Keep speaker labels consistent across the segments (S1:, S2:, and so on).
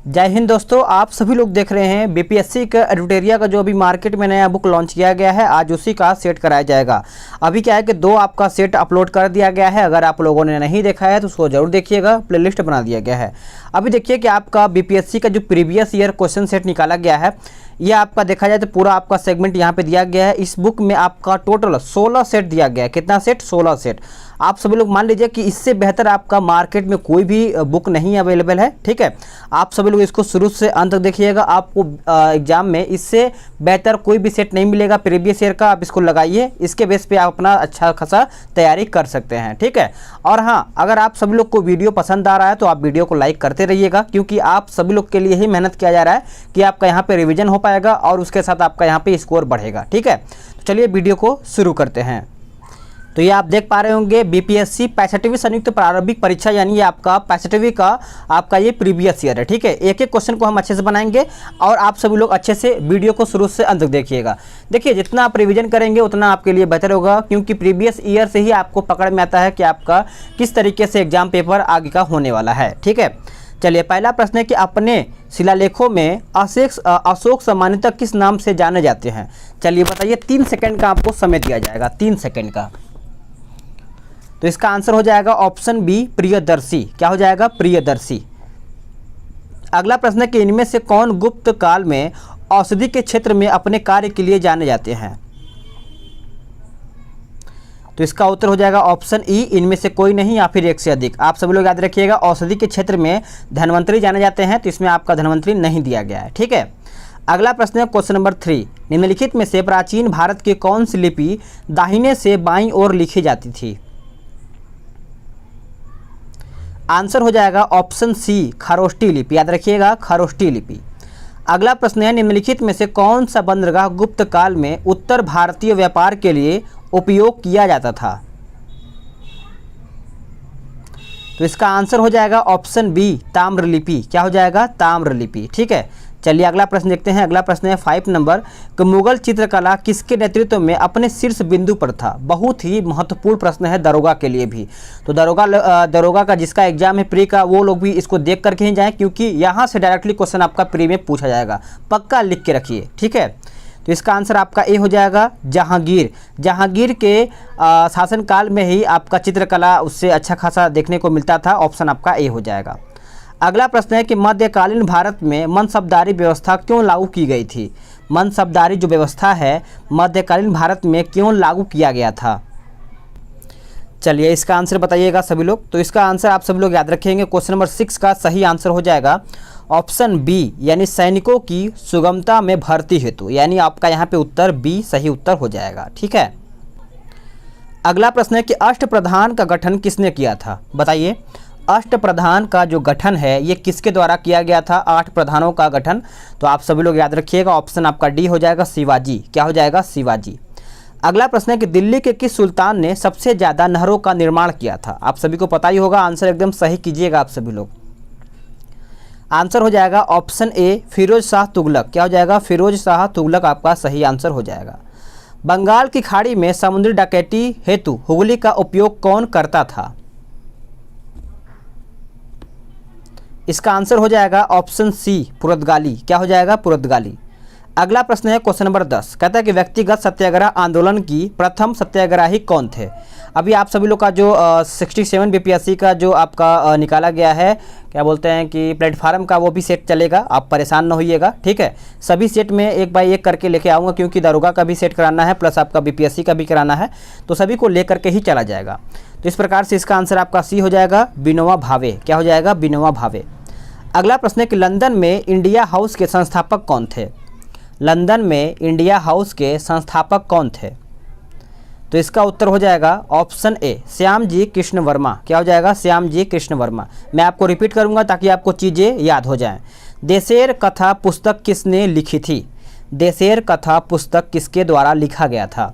S1: जय हिंद दोस्तों, आप सभी लोग देख रहे हैं बीपीएससी का एडुटेरिया का जो अभी मार्केट में नया बुक लॉन्च किया गया है। आज उसी का सेट कराया जाएगा। अभी क्या है कि 2 आपका सेट अपलोड कर दिया गया है। अगर आप लोगों ने नहीं देखा है तो उसको जरूर देखिएगा, प्लेलिस्ट बना दिया गया है। अभी देखिए कि आपका बीपीएससी का जो प्रीवियस ईयर क्वेश्चन सेट निकाला गया है, ये आपका देखा जाए तो पूरा आपका सेगमेंट यहाँ पे दिया गया है। इस बुक में आपका टोटल 16 सेट दिया गया है। कितना सेट? 16 सेट। आप सभी लोग मान लीजिए कि इससे बेहतर आपका मार्केट में कोई भी बुक नहीं अवेलेबल है। ठीक है, आप सभी लोग इसको शुरू से अंत तक देखिएगा। आपको एग्जाम में इससे बेहतर कोई भी सेट नहीं मिलेगा प्रीवियस ईयर का। आप इसको लगाइए, इसके बेस पे आप अपना अच्छा खासा तैयारी कर सकते हैं। ठीक है, और हाँ, अगर आप सभी लोग को वीडियो पसंद आ रहा है तो आप वीडियो को लाइक करते रहिएगा, क्योंकि आप सभी लोग के लिए ही मेहनत किया जा रहा है कि आपका यहाँ पे रिवीजन हो पाएगा और उसके साथ आपका यहाँ पे स्कोर बढ़ेगा। ठीक है, तो चलिए वीडियो को शुरू करते हैं। तो ये आप देख पा रहे होंगे बीपीएससी 65वीं संयुक्त प्रारंभिक परीक्षा, यानी ये आपका 65वीं का आपका ये प्रीवियस ईयर है। ठीक है, एक एक क्वेश्चन को हम अच्छे से बनाएंगे और आप सभी लोग अच्छे से वीडियो को शुरू से अंत तक देखिएगा। देखिए, जितना आप रिवीजन करेंगे उतना आपके लिए बेहतर होगा, क्योंकि प्रीवियस ईयर से ही आपको पकड़ में आता है कि आपका किस तरीके से एग्जाम पेपर आगे का होने वाला है। ठीक है, चलिए पहला प्रश्न है कि अपने शिलालेखों में अशोक सामान्यतः किस नाम से जाने जाते हैं? चलिए बताइए। 3 सेकंड का आपको समय दिया जाएगा, 3 सेकंड का। तो इसका आंसर हो जाएगा ऑप्शन बी, प्रियदर्शी। क्या हो जाएगा? प्रियदर्शी। अगला प्रश्न है कि इनमें से कौन गुप्त काल में औषधि के क्षेत्र में अपने कार्य के लिए जाने जाते हैं? तो इसका उत्तर हो जाएगा ऑप्शन ई, इनमें से कोई नहीं या फिर एक से अधिक। आप सभी लोग याद रखिएगा, औषधि के क्षेत्र में धन्वंतरी जाने जाते हैं, तो इसमें आपका धन्वंतरी नहीं दिया गया है। ठीक है, अगला प्रश्न है क्वेश्चन नंबर 3, निम्नलिखित में से प्राचीन भारत की कौन सी लिपि दाहिने से बाईं ओर लिखी जाती थी? आंसर हो जाएगा ऑप्शन सी, खरोष्टी लिपि। याद रखिएगा, खरोष्टी लिपि। अगला प्रश्न है, निम्नलिखित में से कौन सा बंदरगाह गुप्त काल में उत्तर भारतीय व्यापार के लिए उपयोग किया जाता था? तो इसका आंसर हो जाएगा ऑप्शन बी, ताम्रलिपि। क्या हो जाएगा? ताम्रलिपि। ठीक है, चलिए अगला प्रश्न देखते हैं। अगला प्रश्न है 5 नंबर कि मुगल चित्रकला किसके नेतृत्व में अपने शीर्ष बिंदु पर था? बहुत ही महत्वपूर्ण प्रश्न है दरोगा के लिए भी। तो दरोगा का जिसका एग्जाम है प्री का, वो लोग भी इसको देख करके ही जाएं, क्योंकि यहाँ से डायरेक्टली क्वेश्चन आपका प्री में पूछा जाएगा। पक्का लिख के रखिए। ठीक है, तो इसका आंसर आपका ए हो जाएगा, जहांगीर। जहांगीर के शासनकाल में ही आपका चित्रकला उससे अच्छा खासा देखने को मिलता था। ऑप्शन आपका ए हो जाएगा। अगला प्रश्न है कि मध्यकालीन भारत में मनसबदारी व्यवस्था क्यों लागू की गई थी? मनसबदारी जो व्यवस्था है मध्यकालीन भारत में क्यों लागू किया गया था? चलिए इसका आंसर बताइएगा सभी लोग। तो इसका आंसर आप सभी लोग याद रखेंगे। क्वेश्चन नंबर 6 का सही आंसर हो जाएगा ऑप्शन बी, यानी सैनिकों की सुगमता में भर्ती हेतु। यानी आपका यहाँ पे उत्तर बी सही उत्तर हो जाएगा। ठीक है, अगला प्रश्न है कि अष्टप्रधान का गठन किसने किया था? बताइए, अष्टप्रधान का जो गठन है ये किसके द्वारा किया गया था? 8 प्रधानों का गठन। तो आप सभी लोग याद रखिएगा, ऑप्शन आपका डी हो जाएगा, शिवाजी। क्या हो जाएगा? शिवाजी। अगला प्रश्न है कि दिल्ली के किस सुल्तान ने सबसे ज़्यादा नहरों का निर्माण किया था? आप सभी को पता ही होगा, आंसर एकदम सही कीजिएगा आप सभी लोग। आंसर हो जाएगा ऑप्शन ए, फिरोज शाह तुगलक। क्या हो जाएगा? फिरोज शाह तुगलक आपका सही आंसर हो जाएगा। बंगाल की खाड़ी में समुद्री डकैती हेतु हुगली का उपयोग कौन करता था? इसका आंसर हो जाएगा ऑप्शन सी, पुर्तगाली। क्या हो जाएगा? पुर्तगाली। अगला प्रश्न है क्वेश्चन नंबर 10, कहता है कि व्यक्तिगत सत्याग्रह आंदोलन की प्रथम सत्याग्रही कौन थे? अभी आप सभी लोग का जो 67 बीपीएससी का जो आपका निकाला गया है, क्या बोलते हैं कि प्लेटफार्म का, वो भी सेट चलेगा। आप परेशान ना होइएगा। ठीक है, सभी सेट में एक बाय एक करके लेके आऊँगा, क्योंकि दरोगा का भी सेट कराना है प्लस आपका बीपीएससी का भी कराना है, तो सभी को लेकर के ही चला जाएगा। तो इस प्रकार से इसका आंसर आपका सी हो जाएगा, विनोबा भावे। क्या हो जाएगा? विनोबा भावे। अगला प्रश्न है कि लंदन में इंडिया हाउस के संस्थापक कौन थे? लंदन में इंडिया हाउस के संस्थापक कौन थे? तो इसका उत्तर हो जाएगा ऑप्शन ए, श्यामजी कृष्ण वर्मा। क्या हो जाएगा? श्यामजी कृष्ण वर्मा। मैं आपको रिपीट करूंगा ताकि आपको चीज़ें याद हो जाएं। देशेर कथा पुस्तक किसने लिखी थी? देशेर कथा पुस्तक किसके द्वारा लिखा गया था?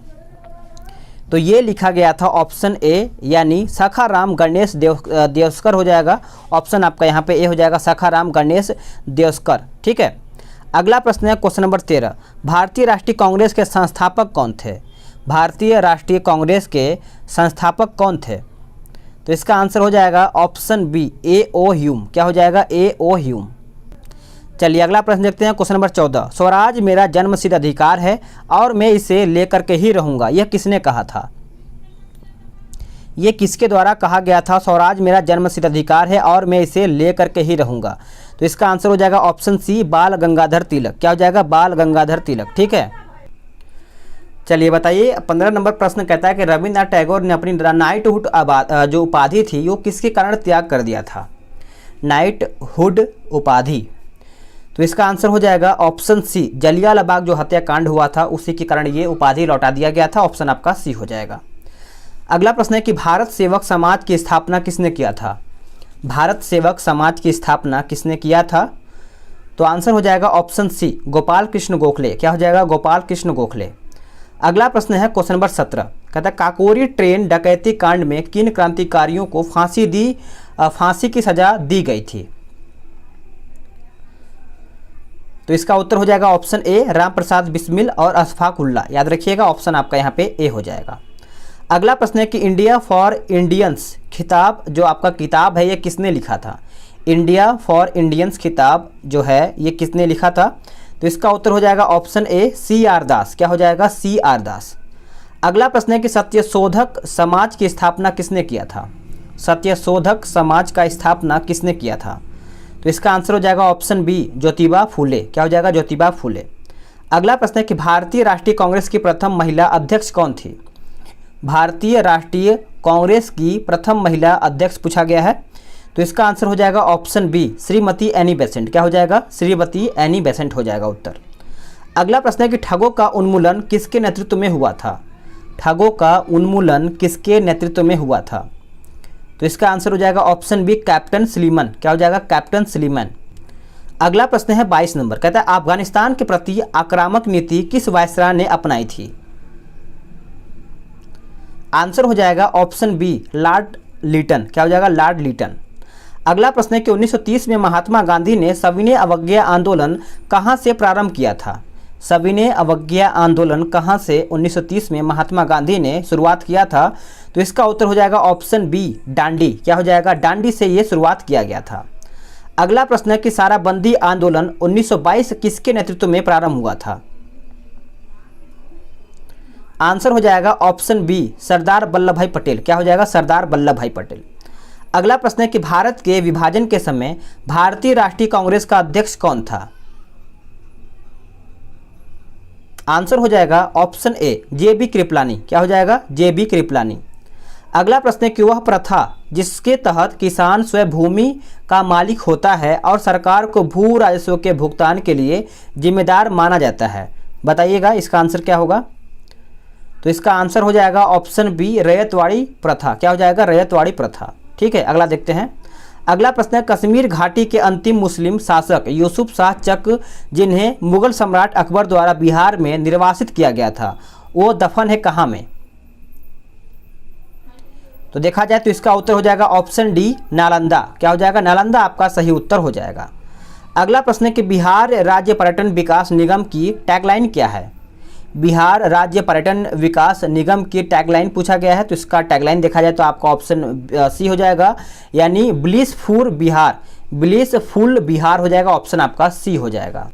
S1: तो ये लिखा गया था ऑप्शन ए, यानी सखाराम गणेश देवस्कर हो जाएगा। ऑप्शन आपका यहाँ पे ए हो जाएगा, सखाराम गणेश देवस्कर। ठीक है, अगला प्रश्न है क्वेश्चन नंबर 13, भारतीय राष्ट्रीय कांग्रेस के संस्थापक कौन थे? भारतीय राष्ट्रीय कांग्रेस के संस्थापक कौन थे? तो इसका आंसर हो जाएगा ऑप्शन बी, ए ओ ह्यूम। क्या हो जाएगा? ए ओ ह्यूम। चलिए अगला प्रश्न देखते हैं, क्वेश्चन नंबर 14। स्वराज मेरा जन्मसिद्ध अधिकार है और मैं इसे लेकर के ही रहूँगा, यह किसने कहा था? ये किसके द्वारा कहा गया था? स्वराज मेरा जन्मसिद्ध अधिकार है और मैं इसे लेकर के ही रहूँगा। तो इसका आंसर हो जाएगा ऑप्शन सी, बाल गंगाधर तिलक। क्या हो जाएगा? बाल गंगाधर तिलक। ठीक है, चलिए बताइए 15 नंबर प्रश्न कहता है कि रविन्द्रनाथ टैगोर ने अपनी नाइटहुड जो उपाधि थी वो किसके कारण त्याग कर दिया था? नाइटहुड उपाधि। तो इसका आंसर हो जाएगा ऑप्शन सी, जलियांवाला बाग जो हत्याकांड हुआ था उसी के कारण ये उपाधि लौटा दिया गया था। ऑप्शन आपका सी हो जाएगा। अगला प्रश्न है कि भारत सेवक समाज की स्थापना किसने किया था? भारत सेवक समाज की स्थापना किसने किया था? तो आंसर हो जाएगा ऑप्शन सी, गोपाल कृष्ण गोखले। क्या हो जाएगा? गोपाल कृष्ण गोखले। अगला प्रश्न है क्वेश्चन नंबर 17, कहता है काकोरी ट्रेन डकैती कांड में किन क्रांतिकारियों को फांसी की सजा दी गई थी? तो इसका उत्तर हो जाएगा ऑप्शन ए, राम प्रसाद बिस्मिल और अशफाक उल्लाह। याद रखिएगा, ऑप्शन आपका यहाँ पे ए हो जाएगा। अगला प्रश्न है कि इंडिया फॉर इंडियंस खिताब जो आपका किताब है ये किसने लिखा था? इंडिया फॉर इंडियंस खिताब जो है ये किसने लिखा था? तो इसका उत्तर हो जाएगा ऑप्शन ए, सी आर दास। क्या हो जाएगा? सी आर दास। अगला प्रश्न है कि सत्यशोधक समाज की स्थापना किसने किया था? सत्यशोधक समाज का स्थापना किसने किया था? तो इसका आंसर हो जाएगा ऑप्शन बी, ज्योतिबा फूले। क्या हो जाएगा? ज्योतिबा फूले। अगला प्रश्न है कि भारतीय राष्ट्रीय कांग्रेस की प्रथम महिला अध्यक्ष कौन थी? भारतीय राष्ट्रीय कांग्रेस की प्रथम महिला अध्यक्ष पूछा गया है। तो इसका आंसर हो जाएगा option B, Shrimati Annie Besant. क्या हो जाएगा? श्रीमती एनी बेसेंट हो जाएगा उत्तर। अगला प्रश्न है कि ठगों का उन्मूलन किसके नेतृत्व में हुआ था? ठगों का उन्मूलन किसके नेतृत्व में हुआ था? तो इसका आंसर हो जाएगा ऑप्शन बी, कैप्टन स्लीमन। क्या हो जाएगा? Captain Sleeman. अगला प्रश्न है 22 नंबर, कहता है अफगानिस्तान के प्रति आक्रामक नीति किस वायसराय ने अपनाई थी? आंसर हो जाएगा ऑप्शन बी, लॉर्ड लीटन। क्या हो जाएगा? Lord Lytton. अगला प्रश्न है कि 1930 में महात्मा गांधी ने सविनय अवज्ञा आंदोलन कहां से प्रारंभ किया था? सविनय अवज्ञा आंदोलन कहां से 1930 में महात्मा गांधी ने शुरुआत किया था? तो इसका उत्तर हो जाएगा ऑप्शन बी, डांडी। क्या हो जाएगा? डांडी से ये शुरुआत किया गया था। अगला प्रश्न है कि साराबंदी आंदोलन 1922 किसके नेतृत्व में प्रारंभ हुआ था? आंसर हो जाएगा ऑप्शन बी, सरदार वल्लभ भाई पटेल। क्या हो जाएगा? सरदार वल्लभ भाई पटेल। अगला प्रश्न है कि भारत के विभाजन के समय भारतीय राष्ट्रीय कांग्रेस का अध्यक्ष कौन था? आंसर हो जाएगा ऑप्शन ए, जे.बी. कृपलानी। क्या हो जाएगा? जे.बी. कृपलानी। अगला प्रश्न है कि वह प्रथा जिसके तहत किसान स्वयं भूमि का मालिक होता है और सरकार को भू राजस्व के भुगतान के लिए जिम्मेदार माना जाता है, बताइएगा इसका आंसर क्या होगा? तो इसका आंसर हो जाएगा ऑप्शन बी, रैयतवाड़ी प्रथा। क्या हो जाएगा? रैयतवाड़ी प्रथा। ठीक है, अगला देखते हैं। अगला प्रश्न है कश्मीर घाटी के अंतिम मुस्लिम शासक यूसुफ शाह चक जिन्हें मुगल सम्राट अकबर द्वारा बिहार में निर्वासित किया गया था वो दफन है कहाँ में? तो देखा जाए तो इसका उत्तर हो जाएगा ऑप्शन डी, नालंदा। क्या हो जाएगा? नालंदा आपका सही उत्तर हो जाएगा। अगला प्रश्न है कि बिहार राज्य पर्यटन विकास निगम की टैगलाइन क्या है? बिहार राज्य पर्यटन विकास निगम की टैगलाइन पूछा गया है। तो इसका टैगलाइन देखा जाए तो आपका ऑप्शन सी हो जाएगा, यानी ब्लिसफुल बिहार। ब्लिसफुल बिहार हो जाएगा, ऑप्शन आपका सी हो जाएगा।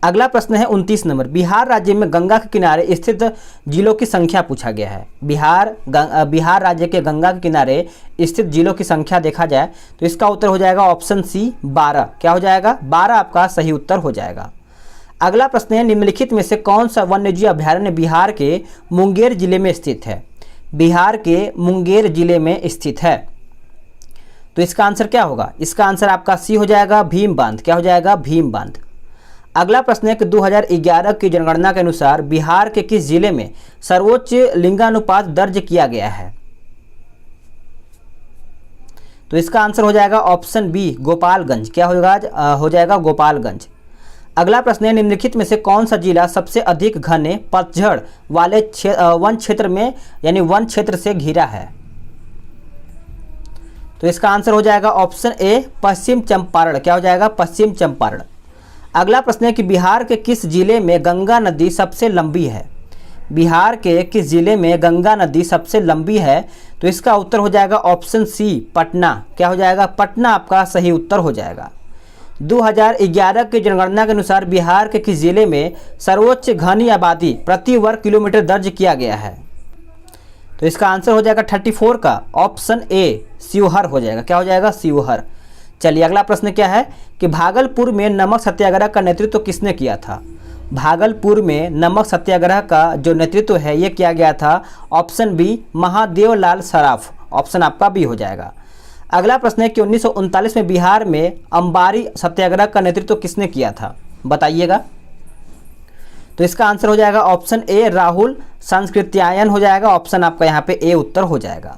S1: अगला प्रश्न है 29 नंबर, बिहार राज्य में गंगा के किनारे स्थित जिलों की संख्या पूछा गया है। बिहार राज्य के गंगा के किनारे स्थित जिलों की संख्या देखा जाए तो इसका उत्तर हो जाएगा ऑप्शन सी, 12। क्या हो जाएगा? 12 आपका सही उत्तर हो जाएगा। अगला प्रश्न है निम्नलिखित में से कौन सा वन्यजीव अभयारण्य बिहार के मुंगेर जिले में स्थित है? बिहार के मुंगेर जिले में स्थित है। तो इसका आंसर क्या होगा? इसका आंसर आपका सी हो जाएगा, भीम बांध। क्या हो जाएगा? भीम बांध। अगला प्रश्न है कि 2011 की जनगणना के अनुसार बिहार के किस जिले में सर्वोच्च लिंगानुपात दर्ज किया गया है? तो इसका आंसर हो जाएगा ऑप्शन बी, गोपालगंज। क्या होगा? हो जाएगा गोपालगंज। अगला प्रश्न है निम्नलिखित में से कौन सा जिला सबसे अधिक घने पतझड़ वाले वन क्षेत्र में यानी वन क्षेत्र से घिरा है? तो इसका आंसर हो जाएगा ऑप्शन ए, पश्चिम चंपारण। क्या हो जाएगा? पश्चिम चंपारण। अगला प्रश्न है कि बिहार के किस जिले में गंगा नदी सबसे लंबी है? बिहार के किस जिले में गंगा नदी सबसे लंबी है? तो इसका उत्तर हो जाएगा ऑप्शन सी, पटना। क्या हो जाएगा? पटना आपका सही उत्तर हो जाएगा। 2011 की जनगणना के अनुसार बिहार के किस जिले में सर्वोच्च घनी आबादी प्रति वर्ग किलोमीटर दर्ज किया गया है? तो इसका आंसर हो जाएगा 34 का ऑप्शन ए शिवहर हो जाएगा। क्या हो जाएगा? शिवहर। चलिए अगला प्रश्न क्या है कि भागलपुर में नमक सत्याग्रह का नेतृत्व किसने किया था? भागलपुर में नमक सत्याग्रह का जो नेतृत्व है ये किया गया था ऑप्शन बी महादेव लाल सराफ। ऑप्शन आपका बी हो जाएगा। अगला प्रश्न है कि 1939 में बिहार में अंबारी सत्याग्रह का नेतृत्व किसने किया था? बताइएगा। तो इसका आंसर हो जाएगा ऑप्शन ए राहुल सांस्कृत्यायन हो जाएगा। ऑप्शन आपका यहाँ पे ए उत्तर हो जाएगा।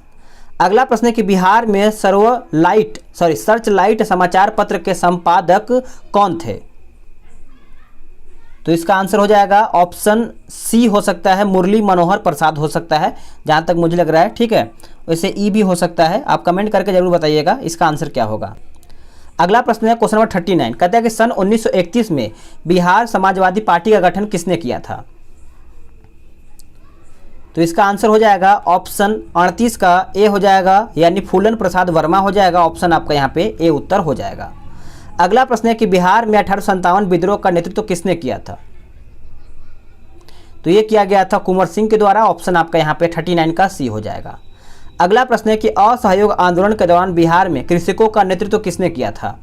S1: अगला प्रश्न है कि बिहार में सर्च लाइट समाचार पत्र के संपादक कौन थे? तो इसका आंसर हो जाएगा ऑप्शन सी हो सकता है मुरली मनोहर प्रसाद हो सकता है, जहां तक मुझे लग रहा है। ठीक है, वैसे ई भी हो सकता है। आप कमेंट करके जरूर बताइएगा इसका आंसर क्या होगा। अगला प्रश्न है क्वेश्चन नंबर 39, कहता है कि सन 1931 में बिहार समाजवादी पार्टी का गठन किसने किया था? तो इसका आंसर हो जाएगा ऑप्शन 38 का ए हो जाएगा, यानी फूलन प्रसाद वर्मा हो जाएगा। ऑप्शन आपका यहाँ पे ए उत्तर हो जाएगा। अगला प्रश्न है कि बिहार में 1857 विद्रोह का नेतृत्व किसने किया था? तो ये किया गया था कुंवर सिंह के द्वारा। ऑप्शन आपका यहाँ पे 39 का सी हो जाएगा। अगला प्रश्न है कि असहयोग आंदोलन के दौरान बिहार में कृषकों का नेतृत्व किसने किया था?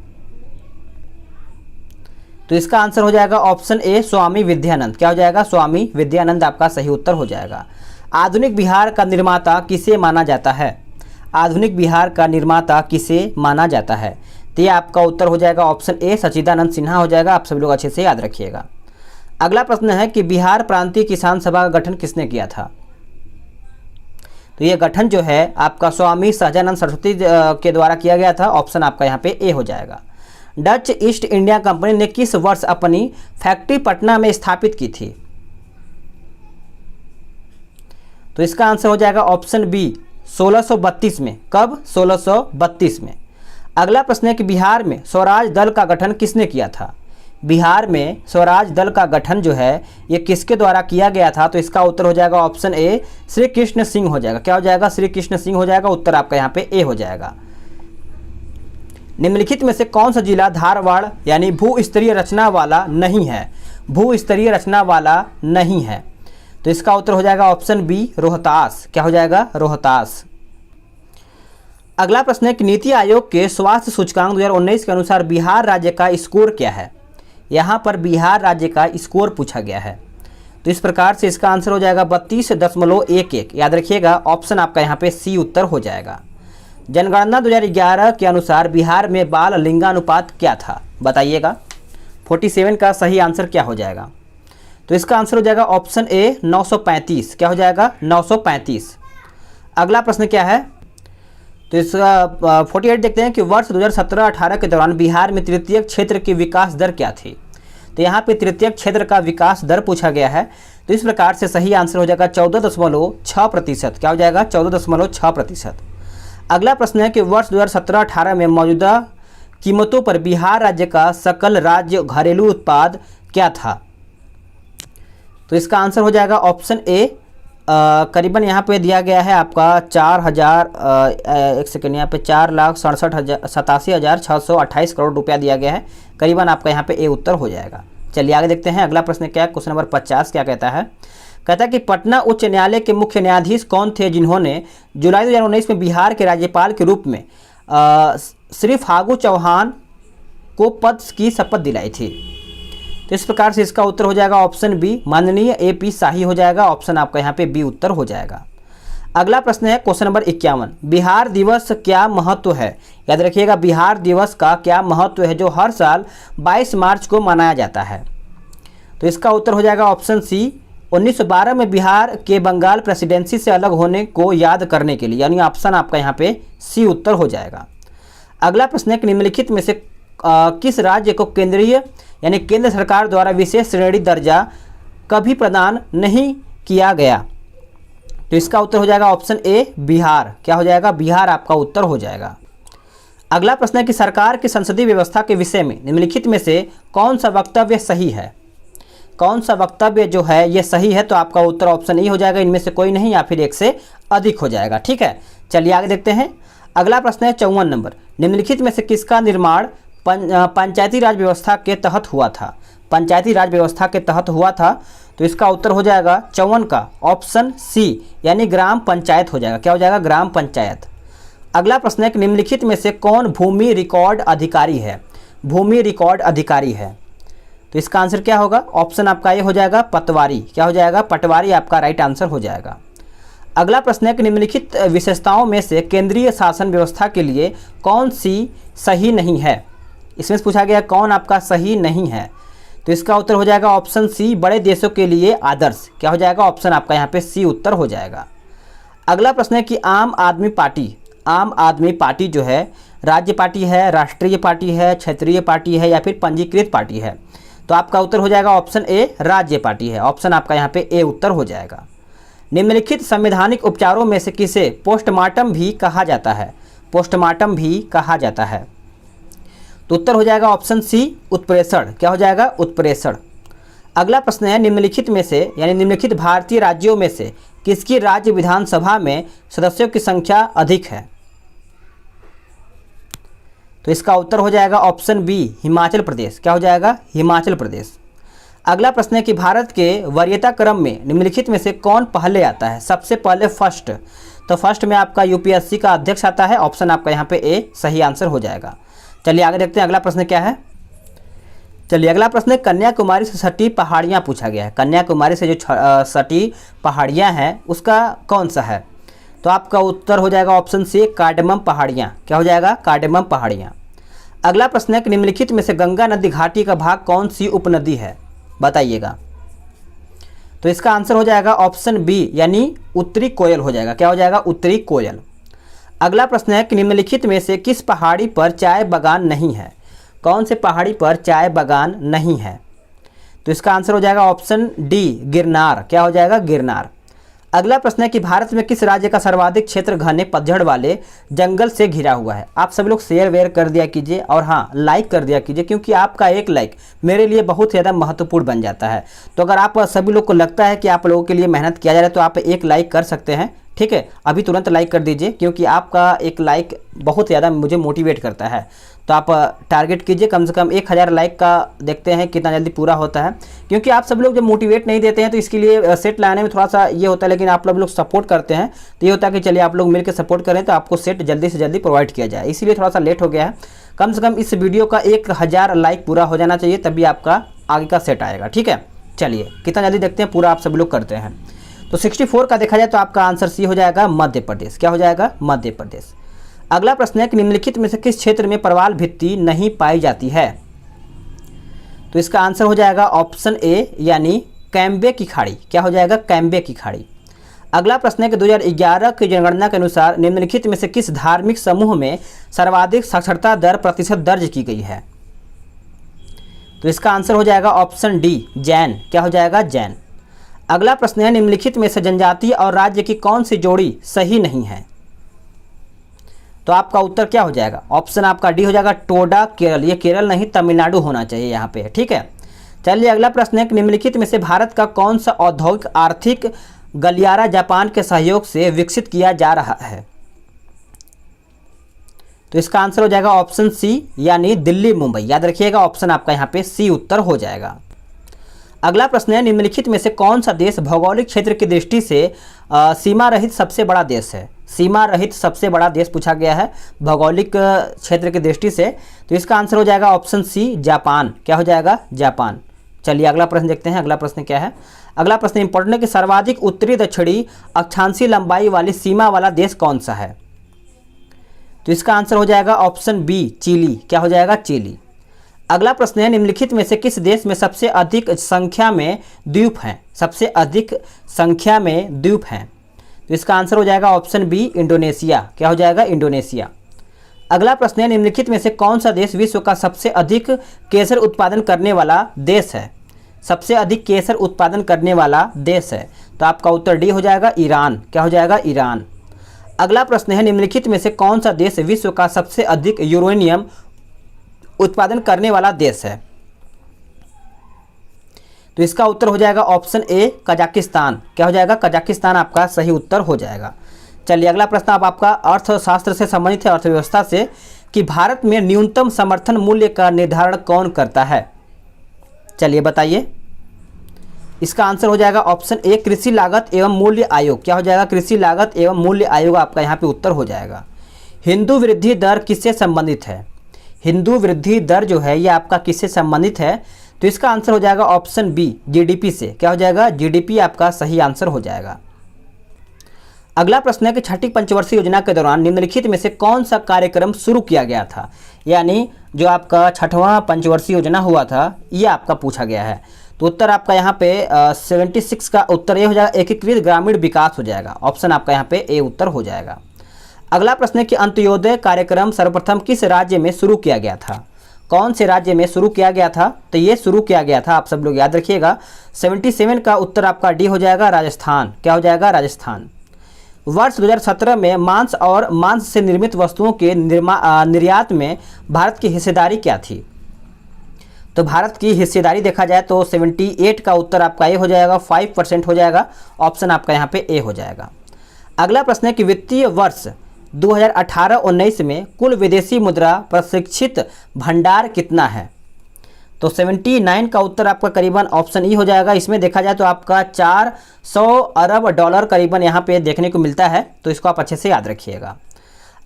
S1: तो इसका आंसर हो जाएगा ऑप्शन ए स्वामी विद्यानंद। क्या हो जाएगा? स्वामी विद्यानंद आपका सही उत्तर हो जाएगा। आधुनिक बिहार का निर्माता किसे माना जाता है? आधुनिक बिहार का निर्माता किसे माना जाता है? तो ये आपका उत्तर हो जाएगा ऑप्शन ए सच्चिदानंद सिन्हा हो जाएगा। आप सभी लोग अच्छे से याद रखिएगा। अगला प्रश्न है कि बिहार प्रांतीय किसान सभा का गठन किसने किया था? तो ये गठन जो है आपका स्वामी सहजानंद सरस्वती के द्वारा किया गया था। ऑप्शन आपका यहाँ पे ए हो जाएगा। डच ईस्ट इंडिया कंपनी ने किस वर्ष अपनी फैक्ट्री पटना में स्थापित की थी? तो इसका आंसर हो जाएगा ऑप्शन बी 1632 में। कब? 1632 में। अगला प्रश्न है कि बिहार में स्वराज दल का गठन किसने किया था? बिहार में स्वराज दल का गठन जो है ये किसके द्वारा किया गया था? तो इसका उत्तर हो जाएगा ऑप्शन ए श्री कृष्ण सिंह हो जाएगा। क्या हो जाएगा? श्री कृष्ण सिंह हो जाएगा। उत्तर आपका यहाँ पे ए हो जाएगा। निम्नलिखित में से कौन सा जिला धारवाड़ यानी भू स्तरीय रचना वाला नहीं है? भू स्तरीय रचना वाला नहीं है। तो इसका उत्तर हो जाएगा ऑप्शन बी रोहतास। क्या हो जाएगा? रोहतास। अगला प्रश्न है कि नीति आयोग के स्वास्थ्य सूचकांक 2019 के अनुसार बिहार राज्य का स्कोर क्या है? यहाँ पर बिहार राज्य का स्कोर पूछा गया है। तो इस प्रकार से इसका आंसर हो जाएगा 32.11। याद रखिएगा ऑप्शन आपका यहाँ पे सी उत्तर हो जाएगा। जनगणना 2011 के अनुसार बिहार में बाल लिंगानुपात क्या था? बताइएगा। 47 का सही आंसर क्या हो जाएगा? तो इसका आंसर हो जाएगा ऑप्शन ए 935। क्या हो जाएगा? 935। अगला प्रश्न क्या है? तो इसका 48 देखते हैं कि वर्ष 2017-18 के दौरान बिहार में तृतीय क्षेत्र की विकास दर क्या थी? तो यहाँ पे तृतीय क्षेत्र का विकास दर पूछा गया है। तो इस प्रकार से सही आंसर हो जाएगा 14.6%। क्या हो जाएगा? 14.6%। अगला प्रश्न है कि वर्ष 2017-18 में मौजूदा कीमतों पर बिहार राज्य का सकल राज्य घरेलू उत्पाद क्या था? तो इसका आंसर हो जाएगा ऑप्शन ए करीबन यहाँ पे दिया गया है आपका 4,87,628 करोड़ रुपया दिया गया है। करीबन आपका यहाँ पे ए उत्तर हो जाएगा। चलिए आगे देखते हैं। अगला प्रश्न क्या है? क्वेश्चन नंबर 50 क्या कहता है? कहता है कि पटना उच्च न्यायालय के मुख्य न्यायाधीश कौन थे जिन्होंने जुलाई 2019 में बिहार के राज्यपाल के रूप में श्री फागू चौहान को पद की शपथ दिलाई थी? तो इस प्रकार से इसका उत्तर हो जाएगा ऑप्शन बी माननीय AP शाही हो जाएगा। ऑप्शन आपका यहाँ पे बी उत्तर हो जाएगा। अगला प्रश्न है क्वेश्चन नंबर 51, बिहार दिवस क्या महत्व है? याद रखिएगा बिहार दिवस का क्या महत्व है जो हर साल 22 मार्च को मनाया जाता है? तो इसका उत्तर हो जाएगा ऑप्शन सी 1912 में बिहार के बंगाल प्रेसिडेंसी से अलग होने को याद करने के लिए, यानी ऑप्शन आपका यहाँ पे सी उत्तर हो जाएगा। अगला प्रश्न है कि निम्नलिखित में से किस राज्य को केंद्रीय यानी केंद्र सरकार द्वारा विशेष श्रेणी दर्जा कभी प्रदान नहीं किया गया? तो इसका उत्तर हो जाएगा ऑप्शन ए बिहार। क्या हो जाएगा? बिहार आपका उत्तर हो जाएगा। अगला प्रश्न है कि सरकार की संसदीय व्यवस्था के विषय में निम्नलिखित में से कौन सा वक्तव्य सही है? कौन सा वक्तव्य जो है ये सही है? तो आपका उत्तर ऑप्शन ई हो जाएगा, इनमें से कोई नहीं या फिर एक से अधिक हो जाएगा। ठीक है, चलिए आगे देखते हैं। अगला प्रश्न है 54 नंबर, निम्नलिखित में से किसका निर्माण पंचायती राज व्यवस्था के तहत हुआ था? पंचायती राज व्यवस्था के तहत हुआ था, तो इसका उत्तर हो जाएगा 54 का ऑप्शन सी, यानी ग्राम पंचायत हो जाएगा। क्या हो जाएगा? ग्राम पंचायत। अगला प्रश्न है कि निम्नलिखित में से कौन भूमि रिकॉर्ड अधिकारी है? भूमि रिकॉर्ड अधिकारी है, तो इसका आंसर क्या होगा? ऑप्शन आपका ये हो जाएगा पटवारी। क्या हो जाएगा? पटवारी आपका राइट आंसर हो जाएगा। अगला प्रश्न है कि निम्नलिखित विशेषताओं में से केंद्रीय शासन व्यवस्था के लिए कौन सी सही नहीं है? इसमें से पूछा गया कौन आपका सही नहीं है, तो इसका उत्तर हो जाएगा ऑप्शन सी, बड़े देशों के लिए आदर्श। क्या हो जाएगा? ऑप्शन आपका यहाँ पे सी उत्तर हो जाएगा। अगला प्रश्न है कि आम आदमी पार्टी जो है राज्य पार्टी है, राष्ट्रीय पार्टी है, क्षेत्रीय पार्टी है या फिर पंजीकृत पार्टी है? तो आपका उत्तर हो जाएगा ऑप्शन ए, राज्य पार्टी है। ऑप्शन आपका यहाँ पे ए उत्तर हो जाएगा। निम्नलिखित संवैधानिक उपचारों में से किसे पोस्टमार्टम भी कहा जाता है? पोस्टमार्टम भी कहा जाता है, तो उत्तर हो जाएगा ऑप्शन सी, उत्प्रेषण। क्या हो जाएगा? उत्प्रेषण। अगला प्रश्न है निम्नलिखित में से यानी निम्नलिखित भारतीय राज्यों में से किसकी राज्य विधानसभा में सदस्यों की संख्या अधिक है? तो इसका उत्तर हो जाएगा ऑप्शन बी, हिमाचल प्रदेश। क्या हो जाएगा? हिमाचल प्रदेश। अगला प्रश्न है कि भारत के वरीयता क्रम में निम्नलिखित में से कौन पहले आता है? सबसे पहले फर्स्ट, तो फर्स्ट में आपका यूपीएससी का अध्यक्ष आता है। ऑप्शन आपका यहाँ पे ए सही आंसर हो जाएगा। चलिए आगे देखते हैं अगला प्रश्न क्या है। चलिए अगला प्रश्न है कन्याकुमारी से सटी पहाड़ियाँ पूछा गया है। कन्याकुमारी से जो सटी पहाड़ियाँ हैं उसका कौन सा है? तो आपका उत्तर हो जाएगा ऑप्शन सी, कार्डेमम पहाड़ियाँ। क्या हो जाएगा? कार्डेमम पहाड़ियाँ। अगला प्रश्न है कि निम्नलिखित में से गंगा नदी घाटी का भाग कौन सी उपनदी है? बताइएगा। तो इसका आंसर हो जाएगा ऑप्शन बी, यानी उत्तरी कोयल हो जाएगा। क्या हो जाएगा? उत्तरी कोयल। अगला प्रश्न है कि निम्नलिखित में से किस पहाड़ी पर चाय बागान नहीं है? कौन से पहाड़ी पर चाय बागान नहीं है? तो इसका आंसर हो जाएगा ऑप्शन डी, गिरनार। क्या हो जाएगा? गिरनार। अगला प्रश्न है कि भारत में किस राज्य का सर्वाधिक क्षेत्र घने पतझड़ वाले जंगल से घिरा हुआ है? आप सभी लोग शेयर वेयर कर दिया कीजिए और हाँ लाइक कर दिया कीजिए, क्योंकि आपका एक लाइक मेरे लिए बहुत ज़्यादा महत्वपूर्ण बन जाता है। तो अगर आप सभी लोग को लगता है कि आप लोगों के लिए मेहनत किया जा रहा है तो आप एक लाइक कर सकते हैं। ठीक है, अभी तुरंत लाइक कर दीजिए, क्योंकि आपका एक लाइक बहुत ज़्यादा मुझे मोटिवेट करता है। तो आप टारगेट कीजिए कम से कम 1000 लाइक का, देखते हैं कितना जल्दी पूरा होता है। क्योंकि आप सब लोग जब मोटिवेट नहीं देते हैं तो इसके लिए सेट लाने में थोड़ा सा ये होता है, लेकिन आप लोग सपोर्ट करते हैं तो ये होता है कि चलिए आप लोग मिलकर सपोर्ट करें तो आपको सेट जल्दी से जल्दी प्रोवाइड किया जाए। इसीलिए थोड़ा सा लेट हो गया है। कम से कम इस वीडियो का 1000 लाइक पूरा हो जाना चाहिए, तभी आपका आगे का सेट आएगा। ठीक है, चलिए कितना जल्दी देखते हैं पूरा आप सब लोग करते हैं। तो 64 का देखा जाए तो आपका आंसर सी हो जाएगा, मध्य प्रदेश। क्या हो जाएगा? मध्य प्रदेश। अगला प्रश्न है कि निम्नलिखित में से किस क्षेत्र में प्रवाल भित्ति नहीं पाई जाती है? तो इसका आंसर हो जाएगा ऑप्शन ए, यानी कैम्बे की खाड़ी। क्या हो जाएगा? कैम्बे की खाड़ी। अगला प्रश्न है कि 2011 की जनगणना के अनुसार निम्नलिखित में से किस धार्मिक समूह में सर्वाधिक साक्षरता दर प्रतिशत दर्ज की गई है? तो इसका आंसर हो जाएगा ऑप्शन डी, जैन। क्या हो जाएगा? जैन। अगला प्रश्न है निम्नलिखित में से जनजातीय और राज्य की कौन सी जोड़ी सही नहीं है? तो आपका उत्तर क्या हो जाएगा? ऑप्शन आपका डी हो जाएगा, टोडा केरल। ये केरल नहीं तमिलनाडु होना चाहिए यहाँ पे। ठीक है, चलिए अगला प्रश्न है कि निम्नलिखित में से भारत का कौन सा औद्योगिक आर्थिक गलियारा जापान के सहयोग से विकसित किया जा रहा है? तो इसका आंसर हो जाएगा ऑप्शन सी, यानी दिल्ली मुंबई। याद रखिएगा ऑप्शन आपका यहाँ पे सी उत्तर हो जाएगा। अगला प्रश्न है निम्नलिखित में से कौन सा देश भौगोलिक क्षेत्र की दृष्टि से सीमा रहित सबसे बड़ा देश है? सीमा रहित सबसे बड़ा देश पूछा गया है भौगोलिक क्षेत्र की दृष्टि से, तो इसका आंसर हो जाएगा ऑप्शन सी, जापान। क्या हो जाएगा? जापान। चलिए अगला प्रश्न देखते हैं। अगला प्रश्न क्या है? अगला प्रश्न इंपॉर्टेंट है कि सर्वाधिक उत्तरी दक्षिणी अक्षांशीय लंबाई वाली सीमा वाला देश कौन सा है? तो इसका आंसर हो जाएगा ऑप्शन बी, चिली। क्या हो जाएगा? चिली। अगला प्रश्न है निम्नलिखित में से किस देश में सबसे अधिक संख्या में द्वीप हैं? सबसे अधिक संख्या में द्वीप हैं, तो इसका आंसर हो जाएगा ऑप्शन बी, इंडोनेशिया। क्या हो जाएगा? इंडोनेशिया। अगला प्रश्न है निम्नलिखित में से कौन सा देश विश्व का सबसे अधिक केसर उत्पादन करने वाला देश है? सबसे अधिक केसर उत्पादन करने वाला देश है, तो आपका उत्तर डी हो जाएगा, ईरान। क्या हो जाएगा? ईरान। अगला प्रश्न है निम्नलिखित में से कौन सा देश विश्व का सबसे अधिक यूरेनियम उत्पादन करने वाला देश है? तो इसका उत्तर हो जाएगा ऑप्शन ए, कजाकिस्तान। क्या हो जाएगा? कजाकिस्तान आपका सही उत्तर हो जाएगा। चलिए अगला प्रश्न अब आपका अर्थशास्त्र से संबंधित है, अर्थव्यवस्था से, कि भारत में न्यूनतम समर्थन मूल्य का निर्धारण कौन करता है? चलिए बताइए। इसका आंसर हो जाएगा ऑप्शन ए, कृषि लागत एवं मूल्य आयोग। क्या हो जाएगा? कृषि लागत एवं मूल्य आयोग आपका यहाँ पे उत्तर हो जाएगा। हिंदू वृद्धि दर किससे संबंधित है? हिंदू वृद्धि दर जो है ये आपका किससे संबंधित है? तो इसका आंसर हो जाएगा ऑप्शन बी, जीडीपी से। क्या हो जाएगा? जीडीपी आपका सही आंसर हो जाएगा। अगला प्रश्न है कि छठी पंचवर्षीय योजना के दौरान निम्नलिखित में से कौन सा कार्यक्रम शुरू किया गया था? यानी जो आपका छठवां पंचवर्षीय योजना हुआ था ये आपका पूछा गया है। तो उत्तर आपका यहाँ पे 76 का उत्तर ये हो जाएगा, एकीकृत ग्रामीण विकास हो जाएगा। ऑप्शन आपका यहाँ पे ए उत्तर हो जाएगा। अगला प्रश्न है कि अंत्योदय कार्यक्रम सर्वप्रथम किस राज्य में शुरू किया गया था? कौन से राज्य में शुरू किया गया था? तो ये शुरू किया गया था, आप सब लोग याद रखिएगा, 77 का उत्तर आपका डी हो जाएगा, राजस्थान। क्या हो जाएगा? राजस्थान। वर्ष 2017 में मांस और मांस से निर्मित वस्तुओं के निर्यात में भारत की हिस्सेदारी क्या थी? तो भारत की हिस्सेदारी देखा जाए तो 78 का उत्तर आपका ए हो जाएगा, 5% हो जाएगा। ऑप्शन आपका यहाँ पे ए हो जाएगा। अगला प्रश्न है कि वित्तीय वर्ष 2018-19 में कुल विदेशी मुद्रा प्रशिक्षित भंडार कितना है? तो 79 का उत्तर आपका करीबन ऑप्शन ई हो जाएगा। इसमें देखा जाए तो आपका 400 अरब डॉलर करीबन यहाँ पे देखने को मिलता है, तो इसको आप अच्छे से याद रखिएगा।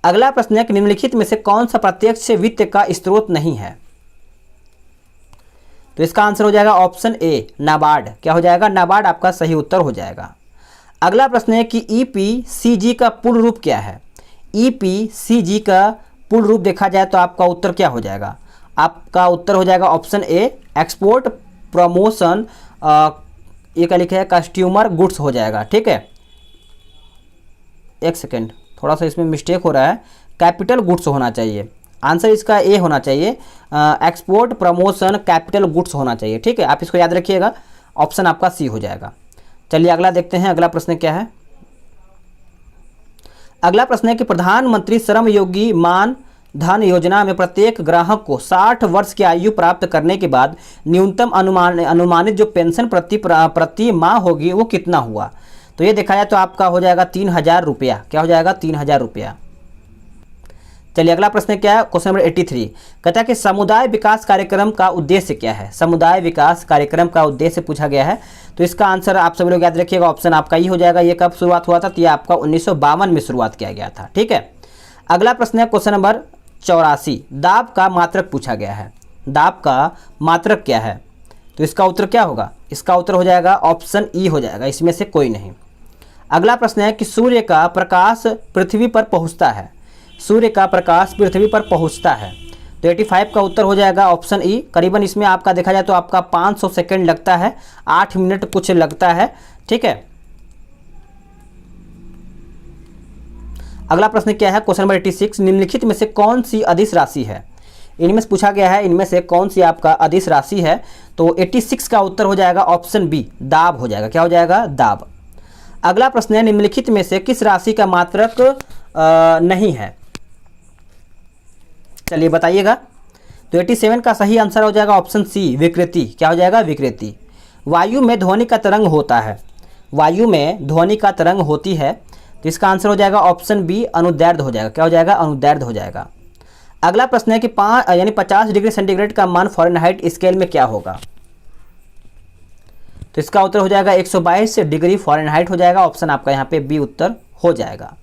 S1: अगला प्रश्न है कि निम्नलिखित में से कौन सा प्रत्यक्ष वित्त का स्रोत नहीं है? तो इसका आंसर हो जाएगा ऑप्शन ए, नाबार्ड। क्या हो जाएगा? नाबार्ड आपका सही उत्तर हो जाएगा। अगला प्रश्न है कि ईपीसीजी का पूर्ण रूप क्या है? ईपीसीजी का पूर्ण रूप देखा जाए तो आपका उत्तर क्या हो जाएगा? आपका उत्तर हो जाएगा ऑप्शन ए, एक्सपोर्ट प्रमोशन, ये क्या लिखा है, कस्टमर गुड्स हो जाएगा। ठीक है, एक सेकेंड, थोड़ा सा इसमें मिस्टेक हो रहा है, कैपिटल गुड्स होना चाहिए। आंसर इसका ए होना चाहिए, एक्सपोर्ट प्रमोशन कैपिटल गुड्स होना चाहिए। ठीक है, आप इसको याद रखिएगा, ऑप्शन आपका सी हो जाएगा। चलिए अगला देखते हैं, अगला प्रश्न क्या है। अगला प्रश्न है कि प्रधानमंत्री श्रम योगी मान धन योजना में प्रत्येक ग्राहक को 60 वर्ष की आयु प्राप्त करने के बाद न्यूनतम अनुमानित जो पेंशन प्रति माह होगी वो कितना हुआ? तो ये देखा जाए तो आपका हो जाएगा 3000 रुपया। क्या हो जाएगा? 3000 रुपया। चलिए अगला प्रश्न क्या है, क्वेश्चन नंबर 83, कहता है कि समुदाय विकास कार्यक्रम का उद्देश्य क्या है? समुदाय विकास कार्यक्रम का उद्देश्य पूछा गया है। तो इसका आंसर आप सभी लोग याद रखिएगा, ऑप्शन आपका ही हो जाएगा। ये कब शुरुआत हुआ था? तो ये आपका 1952 में शुरुआत किया गया था। ठीक है, अगला प्रश्न है क्वेश्चन नंबर 84, दाब का मात्रक पूछा गया है। दाब का मात्रक क्या है? तो इसका उत्तर क्या होगा? इसका उत्तर हो जाएगा ऑप्शन ई हो जाएगा, इसमें से कोई नहीं। अगला प्रश्न है कि सूर्य का प्रकाश पृथ्वी पर पहुंचता है। सूर्य का प्रकाश पृथ्वी पर पहुंचता है, तो 85 का उत्तर हो जाएगा ऑप्शन ई। करीबन इसमें आपका देखा जाए तो आपका 500 सेकेंड लगता है, 8 मिनट कुछ लगता है। ठीक है, अगला प्रश्न क्या है, क्वेश्चन नंबर 86, निम्नलिखित में से कौन सी अदिश राशि है? इनमें से पूछा गया है, इनमें से कौन सी आपका अदिश राशि है? तो 86 का उत्तर हो जाएगा ऑप्शन बी, दाब हो जाएगा। क्या हो जाएगा? दाब। अगला प्रश्न है, निम्नलिखित में से किस राशि का मात्रक नहीं है? चलिए बताइएगा। तो 87 का सही आंसर हो जाएगा ऑप्शन सी, विकृति। क्या हो जाएगा? विकृति। वायु में ध्वनि का तरंग होता है। वायु में ध्वनि का तरंग होती है, तो इसका आंसर हो जाएगा ऑप्शन बी, अनुदैर्ध्य हो जाएगा। क्या हो जाएगा? अनुदैर्ध्य हो जाएगा। अगला प्रश्न है कि 50 डिग्री सेंटीग्रेड का मान फ़ारेनहाइट स्केल में क्या होगा? तो इसका उत्तर हो जाएगा 122 डिग्री फ़ारेनहाइट हो जाएगा। ऑप्शन आपका यहाँ पे बी उत्तर हो जाएगा।